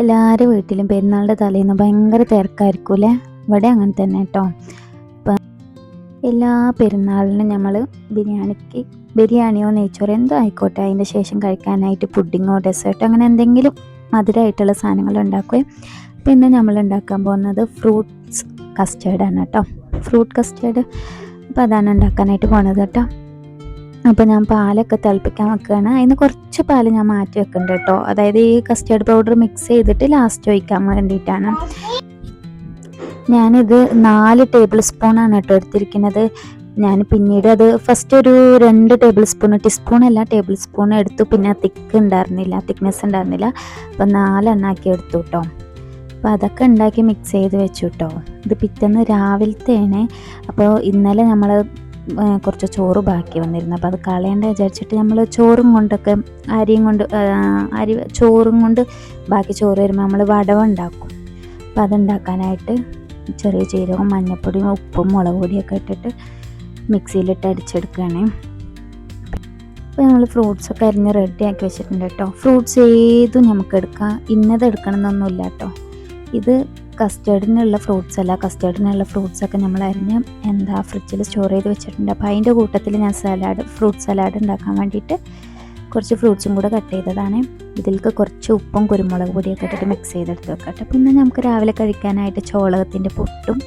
എല്ലാവരുടെ വീട്ടിലും പെരുന്നാളുടെ തലേന്ന് ഭയങ്കര തിരക്കായിരിക്കൂലേ. ഇവിടെ അങ്ങനെ തന്നെ കേട്ടോ. ഇപ്പം എല്ലാ പെരുന്നാളിനും നമ്മൾ ബിരിയാണിയോ നെയ്ച്ചോറോ എന്തോ ആയിക്കോട്ടെ, അതിൻ്റെ ശേഷം കഴിക്കാനായിട്ട് പുഡിങ്ങോ ഡെസേർട്ടോ അങ്ങനെ എന്തെങ്കിലും മധുരമായിട്ടുള്ള സാധനങ്ങൾ ഉണ്ടാക്കുകയും. പിന്നെ നമ്മൾ ഉണ്ടാക്കാൻ പോകുന്നത് ഫ്രൂട്ട്സ് കസ്റ്റേർഡാണ് കേട്ടോ. Fruit custard. അപ്പോൾ അതാണ് ഉണ്ടാക്കാനായിട്ട് പോണത് കേട്ടോ. അപ്പോൾ ഞാൻ പാലൊക്കെ തിളപ്പിക്കാൻ വെക്കുകയാണ്. അതിന് കുറച്ച് പാൽ ഞാൻ മാറ്റി വെക്കുന്നുണ്ട് കേട്ടോ. അതായത് ഈ കസ്റ്റേർഡ് പൗഡർ മിക്സ് ചെയ്തിട്ട് ലാസ്റ്റ് ഒഴിക്കാൻ വേണ്ടിയിട്ടാണ്. ഞാനിത് 4 ടേബിൾ സ്പൂണാണ് കേട്ടോ എടുത്തിരിക്കുന്നത്. ഞാൻ പിന്നീട് അത് ഫസ്റ്റ് ഒരു 2 ടേബിൾ സ്പൂൺ എടുത്തു. പിന്നെ തിക്നെസ് ഉണ്ടായിരുന്നില്ല. അപ്പോൾ 4 എണ്ണാക്കി എടുത്തു കേട്ടോ. അപ്പോൾ അതൊക്കെ ഉണ്ടാക്കി മിക്സ് ചെയ്ത് വെച്ചു കേട്ടോ. ഇത് പിറ്റേന്ന് രാവിലത്തെയാണ്. അപ്പോൾ ഇന്നലെ നമ്മൾ കുറച്ച് ചോറ് ബാക്കി വന്നിരുന്നു. അപ്പോൾ അത് കളയേണ്ട വിചാരിച്ചിട്ട് നമ്മൾ ചോറും കൊണ്ട് ബാക്കി ചോറ് വരുമ്പോൾ നമ്മൾ വടവ ഉണ്ടാക്കും. അപ്പോൾ അതുണ്ടാക്കാനായിട്ട് ചെറിയ ജീരകവും മഞ്ഞൾപ്പൊടിയും ഉപ്പും മുളക് പൊടിയൊക്കെ ഇട്ടിട്ട് മിക്സിയിലിട്ട് അടിച്ചെടുക്കുകയാണ്. അപ്പോൾ നമ്മൾ ഫ്രൂട്ട്സൊക്കെ അരിഞ്ഞ് റെഡിയാക്കി വെച്ചിട്ടുണ്ട് കേട്ടോ. ഫ്രൂട്ട്സ് ഏതും നമുക്ക് എടുക്കാം, ഇന്നത് എടുക്കണമെന്നൊന്നുമില്ല കേട്ടോ. ഇത് കസ്റ്റേർഡിനുള്ള ഫ്രൂട്ട്സൊക്കെ നമ്മൾ അരിഞ്ഞ് ഫ്രിഡ്ജിൽ സ്റ്റോർ ചെയ്ത് വെച്ചിട്ടുണ്ട്. അപ്പോൾ അതിൻ്റെ കൂട്ടത്തിൽ ഞാൻ ഫ്രൂട്ട് സലാഡ് ഉണ്ടാക്കാൻ വേണ്ടിയിട്ട് കുറച്ച് ഫ്രൂട്ട്സും കൂടെ കട്ട് ചെയ്തതാണ്. ഇതിലേക്ക് കുറച്ച് ഉപ്പും കുരുമുളക് പൊടിയൊക്കെ ഇട്ടിട്ട് മിക്സ് ചെയ്തെടുത്ത് വെക്കട്ടെ. പിന്നെ നമുക്ക് രാവിലെ കഴിക്കാനായിട്ട് ചോളകത്തിൻ്റെ പുട്ടും